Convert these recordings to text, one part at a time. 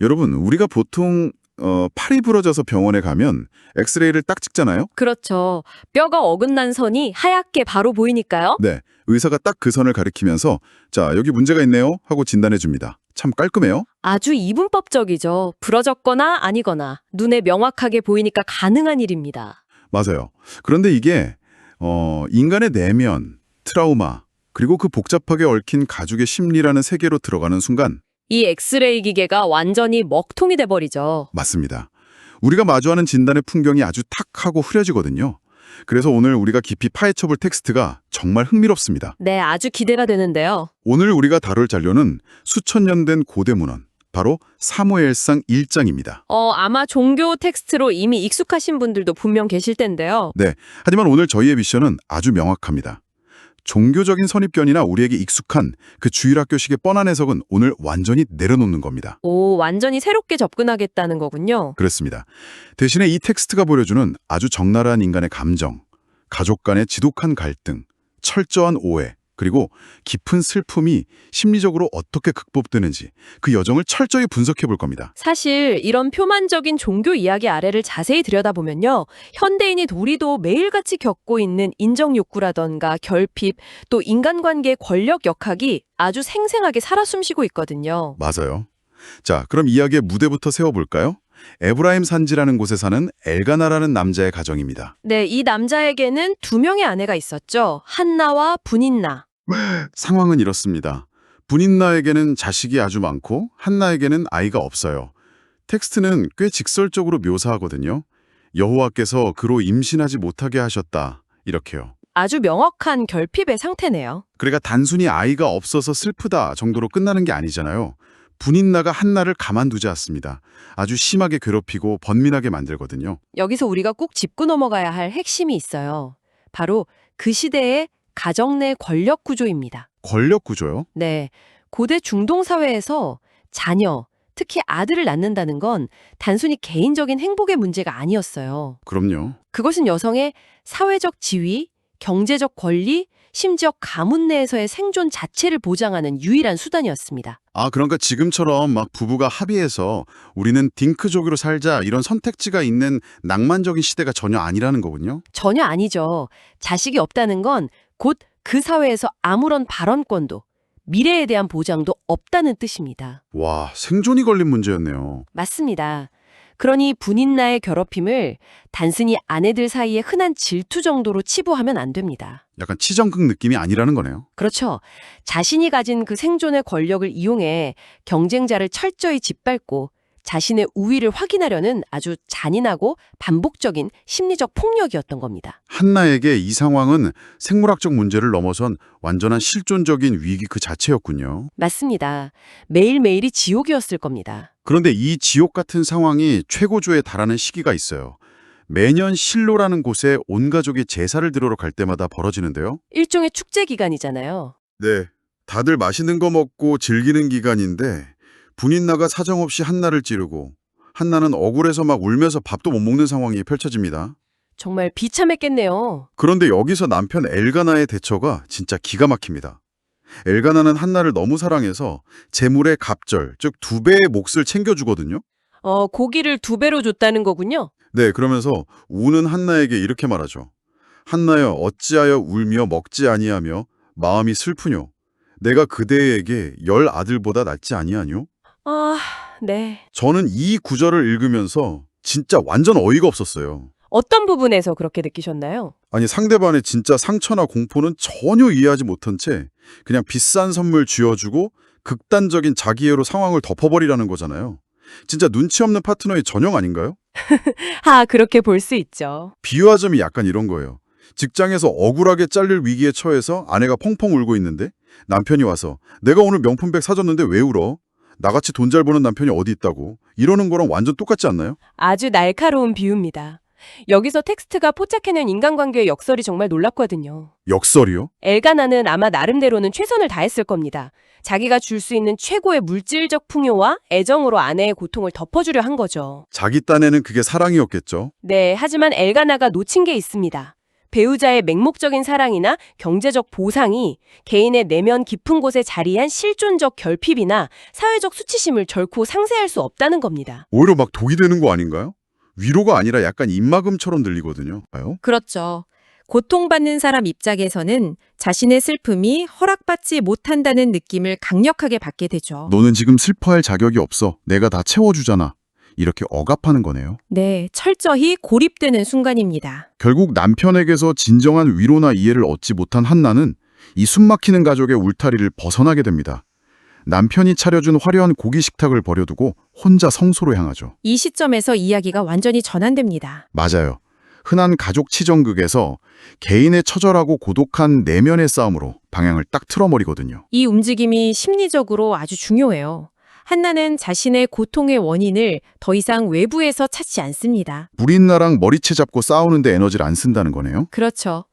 여러분, 우리가 보통 팔이 부러져서 병원에 가면 엑스레이를 딱 찍잖아요? 그렇죠. 뼈가 어긋난 선이 하얗게 바로 보이니까요. 네, 의사가 딱 그 선을 가리키면서 자, 여기 문제가 있네요 하고 진단해 줍니다. 참 깔끔해요? 아주 이분법적이죠. 부러졌거나 아니거나 눈에 명확하게 보이니까 가능한 일입니다. 맞아요. 그런데 이게 인간의 내면, 트라우마, 그리고 그 복잡하게 얽힌 가족의 심리라는 세계로 들어가는 순간 이 엑스레이 기계가 완전히 먹통이 돼버리죠. 맞습니다. 우리가 마주하는 진단의 풍경이 아주 탁하고 흐려지거든요. 그래서 오늘 우리가 깊이 파헤쳐볼 텍스트가 정말 흥미롭습니다. 네, 아주 기대가 되는데요. 오늘 우리가 다룰 자료는 수천 년 된 고대 문헌, 바로 사무엘상 1장입니다. 아마 종교 텍스트로 이미 익숙하신 분들도 분명 계실 텐데요. 네, 하지만 오늘 저희의 미션은 아주 명확합니다. 종교적인 선입견이나 우리에게 익숙한 그 주일학교식의 뻔한 해석은 오늘 완전히 내려놓는 겁니다. 오, 완전히 새롭게 접근하겠다는 거군요. 그렇습니다. 대신에 이 텍스트가 보여주는 아주 적나라한 인간의 감정, 가족 간의 지독한 갈등, 철저한 오해, 그리고 깊은 슬픔이 심리적으로 어떻게 극복되는지 그 여정을 철저히 분석해 볼 겁니다. 사실 이런 표면적인 종교 이야기 아래를 자세히 들여다보면요. 현대인이 우리도 매일같이 겪고 있는 인정 욕구라던가 결핍, 또 인간관계의 권력 역학이 아주 생생하게 살아 숨쉬고 있거든요. 맞아요. 자, 그럼 이야기의 무대부터 세워볼까요? 에브라임 산지라는 곳에 사는 엘가나라는 남자의 가정입니다. 네, 이 남자에게는 두 명의 아내가 있었죠. 한나와 분인나. 상황은 이렇습니다. 분인나에게는 자식이 아주 많고 한나에게는 아이가 없어요. 텍스트는 꽤 직설적으로 묘사하거든요. 여호와께서 그로 임신하지 못하게 하셨다. 이렇게요. 아주 명확한 결핍의 상태네요. 그러니까 단순히 아이가 없어서 슬프다 정도로 끝나는 게 아니잖아요. 분인나가 한나를 가만두지 않습니다. 아주 심하게 괴롭히고 번민하게 만들거든요. 여기서 우리가 꼭 짚고 넘어가야 할 핵심이 있어요. 바로 그 시대의 가정 내 권력 구조입니다. 권력 구조요? 네, 고대 중동 사회에서 자녀, 특히 아들을 낳는다는 건 단순히 개인적인 행복의 문제가 아니었어요. 그럼요. 그것은 여성의 사회적 지위, 경제적 권리, 심지어 가문 내에서의 생존 자체를 보장하는 유일한 수단이었습니다. 아, 그러니까 지금처럼 막 부부가 합의해서 우리는 딩크족으로 살자 이런 선택지가 있는 낭만적인 시대가 전혀 아니라는 거군요. 전혀 아니죠. 자식이 없다는 건 곧 그 사회에서 아무런 발언권도, 미래에 대한 보장도 없다는 뜻입니다. 와, 생존이 걸린 문제였네요. 맞습니다. 그러니 분인나의 괴롭힘을 단순히 아내들 사이의 흔한 질투 정도로 치부하면 안 됩니다. 약간 치정극 느낌이 아니라는 거네요. 그렇죠. 자신이 가진 그 생존의 권력을 이용해 경쟁자를 철저히 짓밟고 자신의 우위를 확인하려는 아주 잔인하고 반복적인 심리적 폭력이었던 겁니다. 한나에게 이 상황은 생물학적 문제를 넘어선 완전한 실존적인 위기 그 자체였군요. 맞습니다. 매일매일이 지옥이었을 겁니다. 그런데 이 지옥 같은 상황이 최고조에 달하는 시기가 있어요. 매년 실로라는 곳에 온 가족이 제사를 드리러 갈 때마다 벌어지는데요. 일종의 축제 기간이잖아요. 네, 다들 맛있는 거 먹고 즐기는 기간인데 분인나가 사정없이 한나를 찌르고 한나는 억울해서 막 울면서 밥도 못 먹는 상황이 펼쳐집니다. 정말 비참했겠네요. 그런데 여기서 남편 엘가나의 대처가 진짜 기가 막힙니다. 엘가나는 한나를 너무 사랑해서 재물의 갑절, 즉 2배의 몫을 챙겨주거든요. 고기를 2배로 줬다는 거군요. 네, 그러면서 우는 한나에게 이렇게 말하죠. 한나여 어찌하여 울며 먹지 아니하며 마음이 슬프뇨. 내가 그대에게 10 아들보다 낫지 아니하뇨? 아, 네. 저는 이 구절을 읽으면서 진짜 완전 어이가 없었어요. 어떤 부분에서 그렇게 느끼셨나요? 아니 상대방의 진짜 상처나 공포는 전혀 이해하지 못한 채 그냥 비싼 선물 쥐어주고 극단적인 자기애로 상황을 덮어버리라는 거잖아요. 진짜 눈치 없는 파트너의 전형 아닌가요? 그렇게 볼 수 있죠. 비유하자면 약간 이런 거예요. 직장에서 억울하게 잘릴 위기에 처해서 아내가 펑펑 울고 있는데 남편이 와서 내가 오늘 명품백 사줬는데 왜 울어? 나같이 돈 잘 버는 남편이 어디 있다고. 이러는 거랑 완전 똑같지 않나요? 아주 날카로운 비유입니다. 여기서 텍스트가 포착해낸 인간관계의 역설이 정말 놀랍거든요. 역설이요? 엘가나는 아마 나름대로는 최선을 다했을 겁니다. 자기가 줄 수 있는 최고의 물질적 풍요와 애정으로 아내의 고통을 덮어주려 한 거죠. 자기 딴에는 그게 사랑이었겠죠. 네, 하지만 엘가나가 놓친 게 있습니다. 배우자의 맹목적인 사랑이나 경제적 보상이 개인의 내면 깊은 곳에 자리한 실존적 결핍이나 사회적 수치심을 결코 상쇄할 수 없다는 겁니다. 오히려 막 독이 되는 거 아닌가요? 위로가 아니라 약간 입막음처럼 들리거든요. 봐요? 그렇죠. 고통받는 사람 입장에서는 자신의 슬픔이 허락받지 못한다는 느낌을 강력하게 받게 되죠. 너는 지금 슬퍼할 자격이 없어. 내가 다 채워주잖아. 이렇게 억압하는 거네요. 네, 철저히 고립되는 순간입니다. 결국 남편에게서 진정한 위로나 이해를 얻지 못한 한나는 이 숨막히는 가족의 울타리를 벗어나게 됩니다. 남편이 차려준 화려한 고기 식탁을 버려두고 혼자 성소로 향하죠. 이 시점에서 이야기가 완전히 전환됩니다. 맞아요. 흔한 가족 치정극에서 개인의 처절하고 고독한 내면의 싸움으로 방향을 딱 틀어버리거든요. 이 움직임이 심리적으로 아주 중요해요. 한나는 자신의 고통의 원인을 더 이상 외부에서 찾지 않습니다. 불인나랑 머리채 잡고 싸우는데 에너지를 안 쓴다는 거네요. 그렇죠.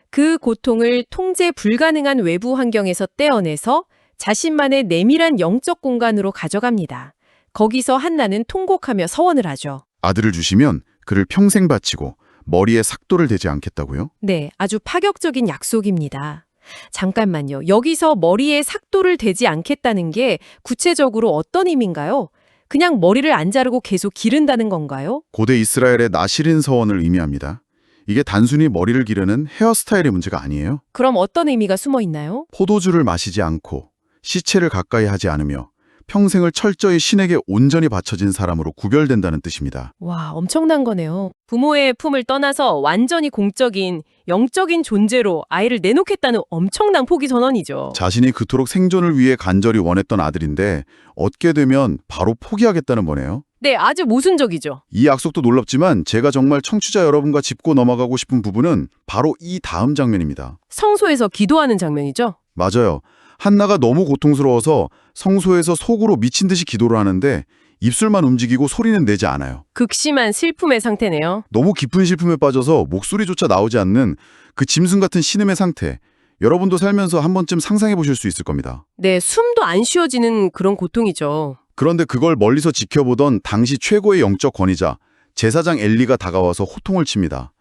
그 고통을 통제 불가능한 외부 환경에서 떼어내서 자신만의 내밀한 영적 공간으로 가져갑니다. 거기서 한나는 통곡하며 서원을 하죠. 아들을 주시면 그를 평생 바치고 머리에 삭도를 대지 않겠다고요? 네, 아주 파격적인 약속입니다. 잠깐만요. 여기서 머리에 삭도를 대지 않겠다는 게 구체적으로 어떤 의미인가요? 그냥 머리를 안 자르고 계속 기른다는 건가요? 고대 이스라엘의 나시린 서원을 의미합니다. 이게 단순히 머리를 기르는 헤어스타일의 문제가 아니에요. 그럼 어떤 의미가 숨어 있나요? 포도주를 마시지 않고 시체를 가까이 하지 않으며 평생을 철저히 신에게 온전히 바쳐진 사람으로 구별된다는 뜻입니다. 와, 엄청난 거네요. 부모의 품을 떠나서 완전히 공적인, 영적인 존재로 아이를 내놓겠다는 엄청난 포기 선언이죠. 자신이 그토록 생존을 위해 간절히 원했던 아들인데 얻게 되면 바로 포기하겠다는 거네요. 네, 아주 모순적이죠. 이 약속도 놀랍지만 제가 정말 청취자 여러분과 짚고 넘어가고 싶은 부분은 바로 이 다음 장면입니다. 성소에서 기도하는 장면이죠. 맞아요. 한나가 너무 고통스러워서 성소에서 속으로 미친 듯이 기도를 하는데 입술만 움직이고 소리는 내지 않아요. 극심한 슬픔의 상태네요. 너무 깊은 슬픔에 빠져서 목소리조차 나오지 않는 그 짐승 같은 신음의 상태. 여러분도 살면서 한 번쯤 상상해 보실 수 있을 겁니다. 네, 숨도 안 쉬어지는 그런 고통이죠. 그런데 그걸 멀리서 지켜보던 당시 최고의 영적 권위자 제사장 엘리가 다가와서 호통을 칩니다.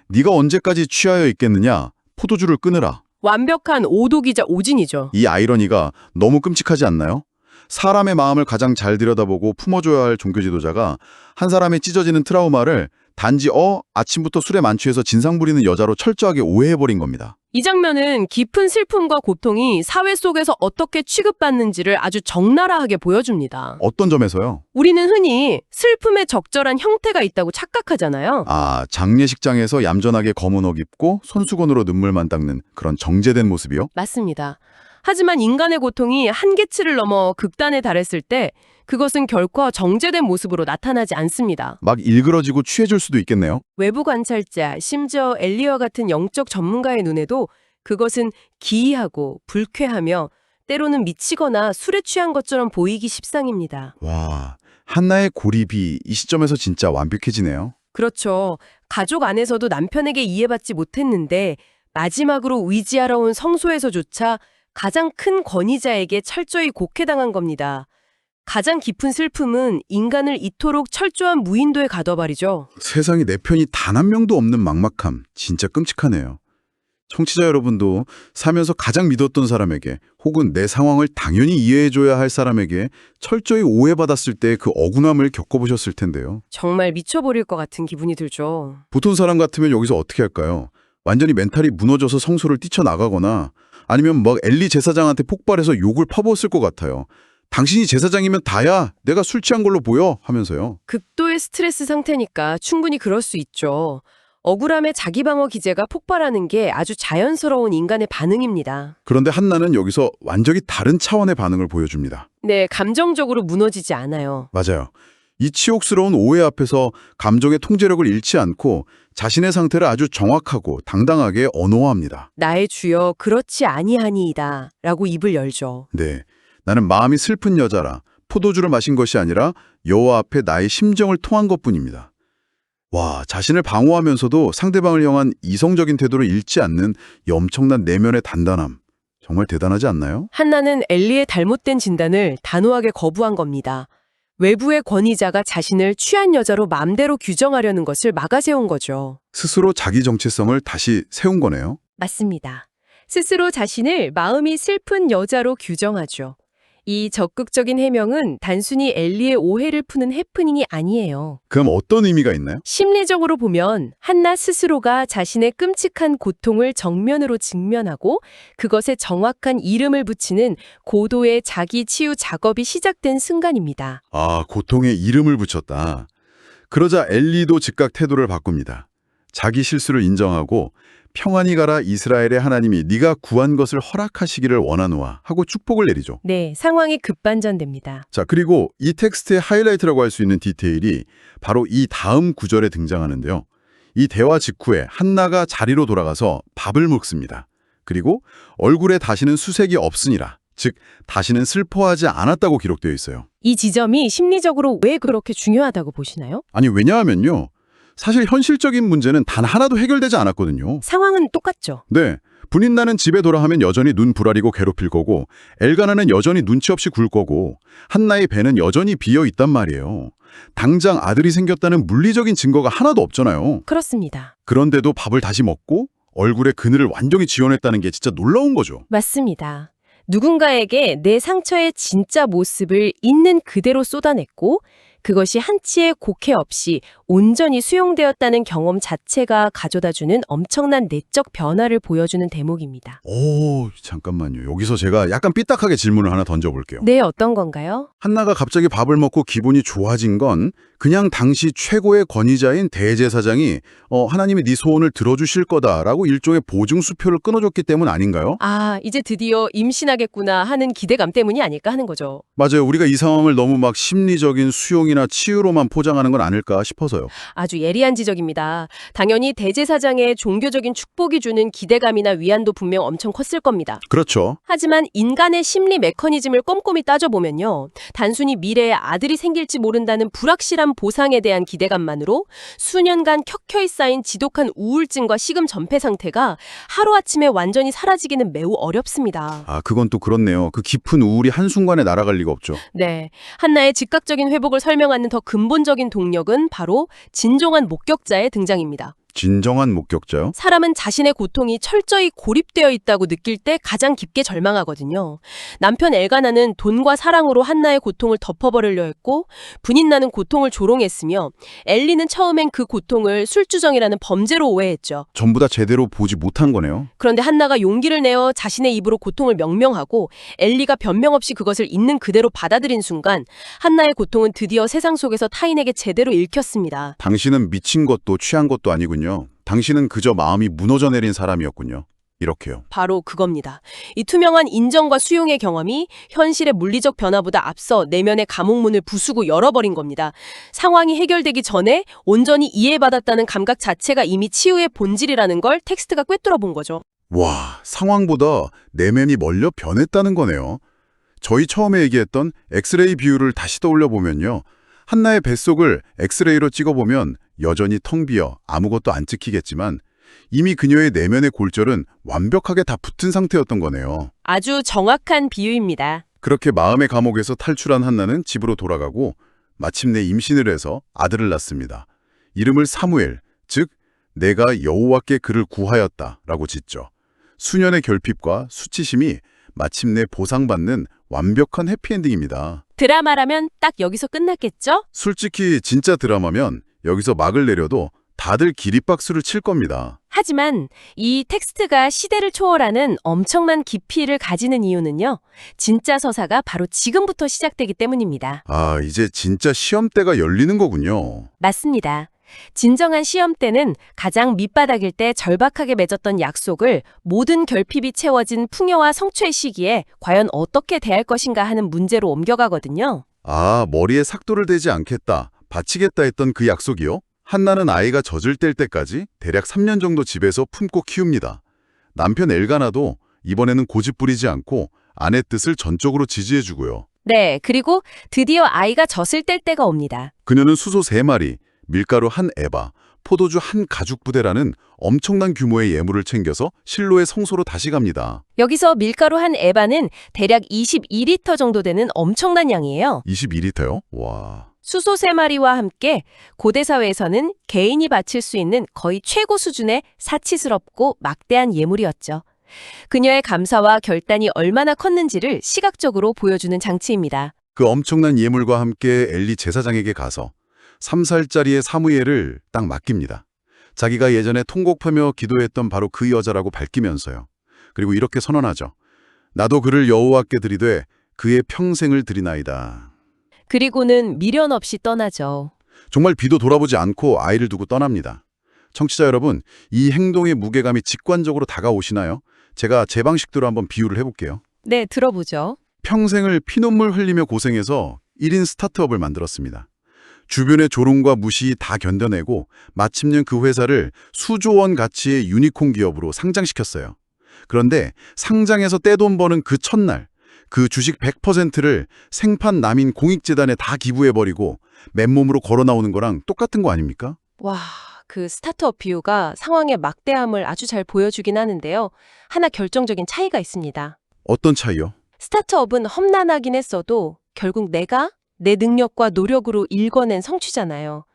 네가 언제까지 취하여 있겠느냐? 포도주를 끊으라. 완벽한 오독이자 오진이죠. 이 아이러니가 너무 끔찍하지 않나요? 사람의 마음을 가장 잘 들여다보고 품어줘야 할 종교 지도자가 한 사람의 찢어지는 트라우마를 단지 아침부터 술에 만취해서 진상 부리는 여자로 철저하게 오해해버린 겁니다. 이 장면은 깊은 슬픔과 고통이 사회 속에서 어떻게 취급받는지를 아주 적나라하게 보여줍니다. 어떤 점에서요? 우리는 흔히 슬픔에 적절한 형태가 있다고 착각하잖아요. 장례식장에서 얌전하게 검은 옷 입고 손수건으로 눈물만 닦는 그런 정제된 모습이요? 맞습니다. 하지만 인간의 고통이 한계치를 넘어 극단에 달했을 때 그것은 결코 정제된 모습으로 나타나지 않습니다. 막 일그러지고 취해질 수도 있겠네요. 외부 관찰자, 심지어 엘리와 같은 영적 전문가의 눈에도 그것은 기이하고 불쾌하며 때로는 미치거나 술에 취한 것처럼 보이기 십상입니다. 와, 한나의 고립이 이 시점에서 진짜 완벽해지네요. 그렇죠. 가족 안에서도 남편에게 이해받지 못했는데 마지막으로 의지하러 온 성소에서조차 가장 큰 권위자에게 철저히 곡해당한 겁니다. 가장 깊은 슬픔은 인간을 이토록 철저한 무인도에 가둬버리죠. 세상에 내 편이 단 한 명도 없는 막막함, 진짜 끔찍하네요. 청취자 여러분도 살면서 가장 믿었던 사람에게 혹은 내 상황을 당연히 이해해줘야 할 사람에게 철저히 오해받았을 때 그 억울함을 겪어보셨을 텐데요. 정말 미쳐버릴 것 같은 기분이 들죠. 보통 사람 같으면 여기서 어떻게 할까요? 완전히 멘탈이 무너져서 성소를 뛰쳐나가거나 아니면 막 엘리 제사장한테 폭발해서 욕을 퍼부었을 것 같아요. 당신이 제사장이면 다야, 내가 술 취한 걸로 보여 하면서요. 극도의 스트레스 상태니까 충분히 그럴 수 있죠. 억울함의 자기방어 기제가 폭발하는 게 아주 자연스러운 인간의 반응입니다. 그런데 한나는 여기서 완전히 다른 차원의 반응을 보여줍니다. 네, 감정적으로 무너지지 않아요. 맞아요. 이 치욕스러운 오해 앞에서 감정의 통제력을 잃지 않고 자신의 상태를 아주 정확하고 당당하게 언어화합니다. 나의 주여 그렇지 아니하니이다 라고 입을 열죠. 네, 나는 마음이 슬픈 여자라 포도주를 마신 것이 아니라 여호와 앞에 나의 심정을 통한 것뿐입니다. 와, 자신을 방어하면서도 상대방을 향한 이성적인 태도를 잃지 않는 이 엄청난 내면의 단단함. 정말 대단하지 않나요? 한나는 엘리의 잘못된 진단을 단호하게 거부한 겁니다. 외부의 권위자가 자신을 취한 여자로 맘대로 규정하려는 것을 막아세운 거죠. 스스로 자기 정체성을 다시 세운 거네요. 맞습니다. 스스로 자신을 마음이 슬픈 여자로 규정하죠. 이 적극적인 해명은 단순히 엘리의 오해를 푸는 해프닝이 아니에요. 그럼 어떤 의미가 있나요? 심리적으로 보면 한나 스스로가 자신의 끔찍한 고통을 정면으로 직면하고 그것에 정확한 이름을 붙이는 고도의 자기 치유 작업이 시작된 순간입니다. 아, 고통에 이름을 붙였다. 그러자 엘리도 즉각 태도를 바꿉니다. 자기 실수를 인정하고 평안히 가라 이스라엘의 하나님이 네가 구한 것을 허락하시기를 원하노라 하고 축복을 내리죠. 네, 상황이 급반전됩니다. 자, 그리고 이 텍스트의 하이라이트라고 할 수 있는 디테일이 바로 이 다음 구절에 등장하는데요. 이 대화 직후에 한나가 자리로 돌아가서 밥을 먹습니다. 그리고 얼굴에 다시는 수색이 없으니라, 즉 다시는 슬퍼하지 않았다고 기록되어 있어요. 이 지점이 심리적으로 왜 그렇게 중요하다고 보시나요? 아니, 왜냐하면요. 사실 현실적인 문제는 단 하나도 해결되지 않았거든요. 상황은 똑같죠. 네, 분인나는 집에 돌아가면 여전히 눈 부라리고 괴롭힐 거고 엘가나는 여전히 눈치 없이 굴 거고 한나의 배는 여전히 비어 있단 말이에요. 당장 아들이 생겼다는 물리적인 증거가 하나도 없잖아요. 그렇습니다. 그런데도 밥을 다시 먹고 얼굴에 그늘을 완전히 지워냈다는 게 진짜 놀라운 거죠. 맞습니다. 누군가에게 내 상처의 진짜 모습을 있는 그대로 쏟아냈고 그것이 한치의 곡해 없이 온전히 수용되었다는 경험 자체가 가져다주는 엄청난 내적 변화를 보여주는 대목입니다. 오, 잠깐만요. 여기서 제가 약간 삐딱하게 질문을 하나 던져볼게요. 네, 어떤 건가요? 한나가 갑자기 밥을 먹고 기분이 좋아진 건 그냥 당시 최고의 권위자인 대제사장이 하나님이 네 소원을 들어주실 거다라고 일종의 보증수표를 끊어줬기 때문 아닌가요? 아, 이제 드디어 임신하겠구나 하는 기대감 때문이 아닐까 하는 거죠. 맞아요. 우리가 이 상황을 너무 막 심리적인 수용이나 치유로만 포장하는 건 아닐까 싶어서요. 아주 예리한 지적입니다. 당연히 대제사장의 종교적인 축복이 주는 기대감이나 위안도 분명 엄청 컸을 겁니다. 그렇죠. 하지만 인간의 심리 메커니즘을 꼼꼼히 따져보면요. 단순히 미래에 아들이 생길지 모른다는 불확실한 보상에 대한 기대감만으로 수년간 켜켜이 쌓인 지독한 우울증과 식음전폐 상태가 하루아침에 완전히 사라지기는 매우 어렵습니다. 아, 그건 또 그렇네요. 그 깊은 우울이 한순간에 날아갈 리가 없죠. 네, 한나의 즉각적인 회복을 설명하는 더 근본적인 동력은 바로 진정한 목격자의 등장입니다. 진정한 목격자요? 사람은 자신의 고통이 철저히 고립되어 있다고 느낄 때 가장 깊게 절망하거든요. 남편 엘가나는 돈과 사랑으로 한나의 고통을 덮어버리려 했고 분인나는 고통을 조롱했으며 엘리는 처음엔 그 고통을 술주정이라는 범죄로 오해했죠. 전부 다 제대로 보지 못한 거네요. 그런데 한나가 용기를 내어 자신의 입으로 고통을 명명하고 엘리가 변명 없이 그것을 있는 그대로 받아들인 순간 한나의 고통은 드디어 세상 속에서 타인에게 제대로 읽혔습니다. 당신은 미친 것도 취한 것도 아니군요. 당신은 그저 마음이 무너져 내린 사람이었군요. 이렇게요. 바로 그겁니다. 이 투명한 인정과 수용의 경험이 현실의 물리적 변화보다 앞서 내면의 감옥문을 부수고 열어버린 겁니다. 상황이 해결되기 전에 온전히 이해받았다는 감각 자체가 이미 치유의 본질이라는 걸 텍스트가 꿰뚫어 본 거죠. 와, 상황보다 내면이 멀려 변했다는 거네요. 저희 처음에 얘기했던 엑스레이 비율을 다시 떠올려 보면요. 한나의 뱃속을 엑스레이로 찍어보면 여전히 텅 비어 아무것도 안 찍히겠지만 이미 그녀의 내면의 골절은 완벽하게 다 붙은 상태였던 거네요. 아주 정확한 비유입니다. 그렇게 마음의 감옥에서 탈출한 한나는 집으로 돌아가고 마침내 임신을 해서 아들을 낳습니다. 이름을 사무엘, 즉 내가 여호와께 그를 구하였다라고 짓죠. 수년의 결핍과 수치심이 마침내 보상받는 완벽한 해피엔딩입니다. 드라마라면 딱 여기서 끝났겠죠? 솔직히 진짜 드라마면 여기서 막을 내려도 다들 기립박수를 칠 겁니다. 하지만 이 텍스트가 시대를 초월하는 엄청난 깊이를 가지는 이유는요. 진짜 서사가 바로 지금부터 시작되기 때문입니다. 아, 이제 진짜 시험대가 열리는 거군요. 맞습니다. 진정한 시험 때는 가장 밑바닥일 때 절박하게 맺었던 약속을 모든 결핍이 채워진 풍요와 성취의 시기에 과연 어떻게 대할 것인가 하는 문제로 옮겨가거든요. 아, 머리에 삭도를 대지 않겠다, 바치겠다 했던 그 약속이요? 한나는 아이가 젖을 뗄 때까지 대략 3년 정도 집에서 품고 키웁니다. 남편 엘가나도 이번에는 고집 부리지 않고 아내 뜻을 전적으로 지지해주고요. 네, 그리고 드디어 아이가 젖을 뗄 때가 옵니다. 그녀는 수소 3마리, 밀가루 1 에바, 포도주 한 가죽 부대라는 엄청난 규모의 예물을 챙겨서 실로의 성소로 다시 갑니다. 여기서 밀가루 한 에바는 대략 22리터 정도 되는 엄청난 양이에요. 22리터요? 와. 수소 3마리와 함께 고대 사회에서는 개인이 바칠 수 있는 거의 최고 수준의 사치스럽고 막대한 예물이었죠. 그녀의 감사와 결단이 얼마나 컸는지를 시각적으로 보여주는 장치입니다. 그 엄청난 예물과 함께 엘리 제사장에게 가서 3살짜리의 사무엘을 딱 맡깁니다. 자기가 예전에 통곡하며 기도했던 바로 그 여자라고 밝히면서요. 그리고 이렇게 선언하죠. 나도 그를 여호와께 드리되 그의 평생을 드리나이다. 그리고는 미련 없이 떠나죠. 정말 뒤도 돌아보지 않고 아이를 두고 떠납니다. 청취자 여러분, 이 행동의 무게감이 직관적으로 다가오시나요? 제가 제 방식대로 한번 비유를 해볼게요. 네, 들어보죠. 평생을 피눈물 흘리며 고생해서 1인 스타트업을 만들었습니다. 주변의 조롱과 무시 다 견뎌내고 마침내 그 회사를 수조 원 가치의 유니콘 기업으로 상장시켰어요. 그런데 상장해서 떼돈 버는 그 첫날, 그 주식 100%를 생판 남인 공익재단에 다 기부해버리고 맨몸으로 걸어 나오는 거랑 똑같은 거 아닙니까? 와, 그 스타트업 비유가 상황의 막대함을 아주 잘 보여주긴 하는데요. 하나 결정적인 차이가 있습니다. 어떤 차이요? 스타트업은 험난하긴 했어도 결국 내가 내 능력과 노력으로 일궈낸 성취잖아요.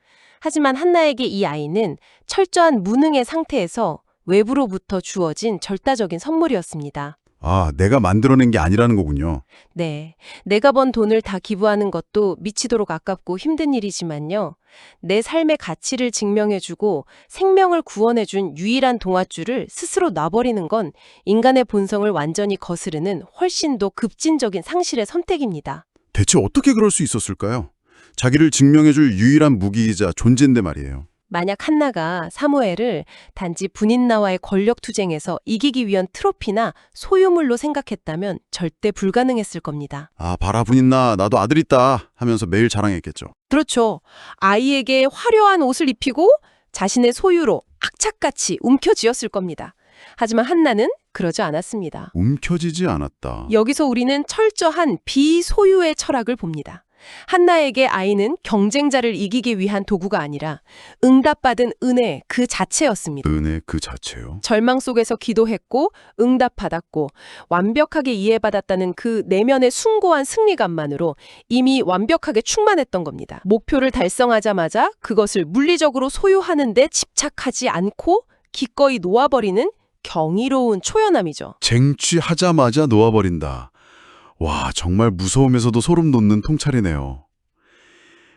하지만 한나에게 이 아이는 철저한 무능의 상태에서 외부로부터 주어진 절다적인 선물이었습니다. 아, 내가 만들어낸 게 아니라는 거군요. 네, 내가 번 돈을 다 기부하는 것도 미치도록 아깝고 힘든 일이지만요. 내 삶의 가치를 증명해주고 생명을 구원해준 유일한 동아줄을 스스로 놔버리는 건 인간의 본성을 완전히 거스르는 훨씬 더 급진적인 상실의 선택입니다. 대체 어떻게 그럴 수 있었을까요? 자기를 증명해줄 유일한 무기이자 존재인데 말이에요. 만약 한나가 사무엘을 단지 분인나와의 권력투쟁에서 이기기 위한 트로피나 소유물로 생각했다면 절대 불가능했을 겁니다. 아, 봐라 분인나 나도 아들 있다 하면서 매일 자랑했겠죠. 그렇죠. 아이에게 화려한 옷을 입히고 자신의 소유로 악착같이 움켜쥐었을 겁니다. 하지만 한나는 그러지 않았습니다. 움켜쥐지 않았다. 여기서 우리는 철저한 비소유의 철학을 봅니다. 한나에게 아이는 경쟁자를 이기기 위한 도구가 아니라 응답받은 은혜 그 자체였습니다. 은혜 그 자체요? 절망 속에서 기도했고 응답받았고 완벽하게 이해받았다는 그 내면의 숭고한 승리감만으로 이미 완벽하게 충만했던 겁니다. 목표를 달성하자마자 그것을 물리적으로 소유하는 데 집착하지 않고 기꺼이 놓아버리는 경이로운 초연함이죠. 쟁취하자마자 놓아버린다. 와, 정말 무서우면서도 소름 돋는 통찰이네요.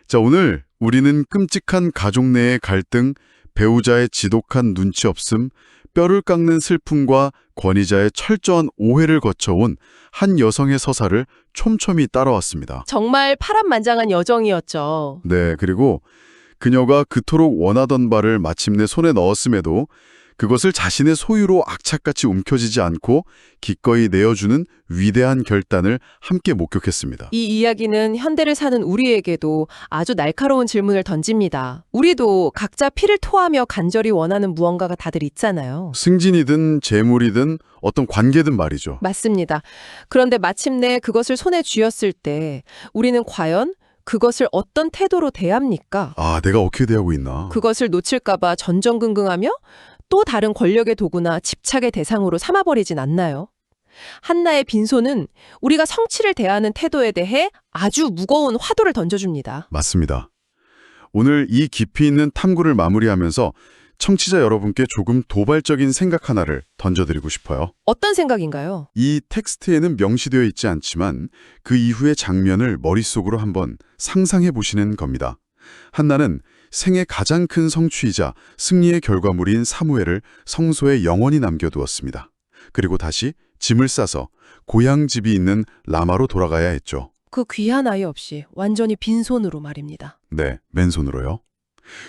자, 오늘 우리는 끔찍한 가족 내의 갈등, 배우자의 지독한 눈치 없음, 뼈를 깎는 슬픔과 권위자의 철저한 오해를 거쳐온 한 여성의 서사를 촘촘히 따라왔습니다. 정말 파란만장한 여정이었죠. 네, 그리고 그녀가 그토록 원하던 바를 마침내 손에 넣었음에도 그것을 자신의 소유로 악착같이 움켜쥐지 않고 기꺼이 내어주는 위대한 결단을 함께 목격했습니다. 이 이야기는 현대를 사는 우리에게도 아주 날카로운 질문을 던집니다. 우리도 각자 피를 토하며 간절히 원하는 무언가가 다들 있잖아요. 승진이든 재물이든 어떤 관계든 말이죠. 맞습니다. 그런데 마침내 그것을 손에 쥐었을 때 우리는 과연 그것을 어떤 태도로 대합니까? 아, 내가 어떻게 대하고 있나? 그것을 놓칠까봐 전전긍긍하며 또 다른 권력의 도구나 집착의 대상으로 삼아버리진 않나요? 한나의 빈손은 우리가 성취를 대하는 태도에 대해 아주 무거운 화두를 던져줍니다. 맞습니다. 오늘 이 깊이 있는 탐구를 마무리하면서 청취자 여러분께 조금 도발적인 생각 하나를 던져드리고 싶어요. 어떤 생각인가요? 이 텍스트에는 명시되어 있지 않지만 그 이후의 장면을 머릿속으로 한번 상상해 보시는 겁니다. 한나는 생의 가장 큰 성취이자 승리의 결과물인 사무엘을 성소에 영원히 남겨두었습니다. 그리고 다시 짐을 싸서 고향 집이 있는 라마로 돌아가야 했죠. 그 귀한 아이 없이 완전히 빈손으로 말입니다. 네, 맨손으로요.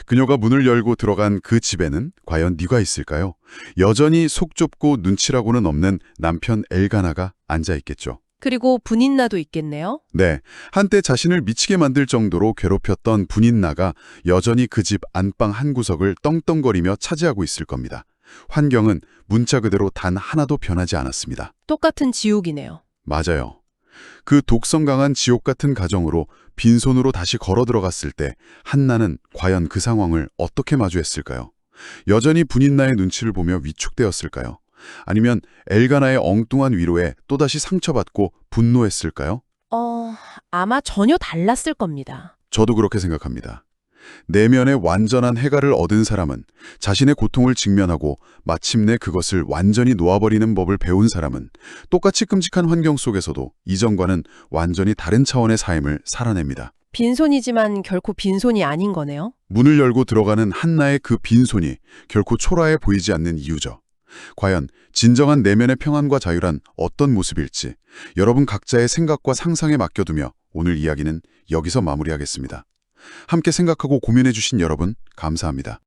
그녀가 문을 열고 들어간 그 집에는 과연 누가 있을까요? 여전히 속 좁고 눈치라고는 없는 남편 엘가나가 앉아있겠죠. 그리고 분인나도 있겠네요. 네, 한때 자신을 미치게 만들 정도로 괴롭혔던 분인나가 여전히 그 집 안방 한 구석을 떵떵거리며 차지하고 있을 겁니다. 환경은 문자 그대로 단 하나도 변하지 않았습니다. 똑같은 지옥이네요. 맞아요. 그 독성 강한 지옥 같은 가정으로 빈손으로 다시 걸어 들어갔을 때 한나는 과연 그 상황을 어떻게 마주했을까요? 여전히 분인나의 눈치를 보며 위축되었을까요? 아니면 엘가나의 엉뚱한 위로에 또다시 상처받고 분노했을까요? 아마 전혀 달랐을 겁니다. 저도 그렇게 생각합니다. 내면의 완전한 해가를 얻은 사람은, 자신의 고통을 직면하고 마침내 그것을 완전히 놓아버리는 법을 배운 사람은 똑같이 끔찍한 환경 속에서도 이전과는 완전히 다른 차원의 삶을 살아냅니다. 빈손이지만 결코 빈손이 아닌 거네요. 문을 열고 들어가는 한나의 그 빈손이 결코 초라해 보이지 않는 이유죠. 과연 진정한 내면의 평안과 자유란 어떤 모습일지 여러분 각자의 생각과 상상에 맡겨두며 오늘 이야기는 여기서 마무리하겠습니다. 함께 생각하고 고민해 주신 여러분 감사합니다.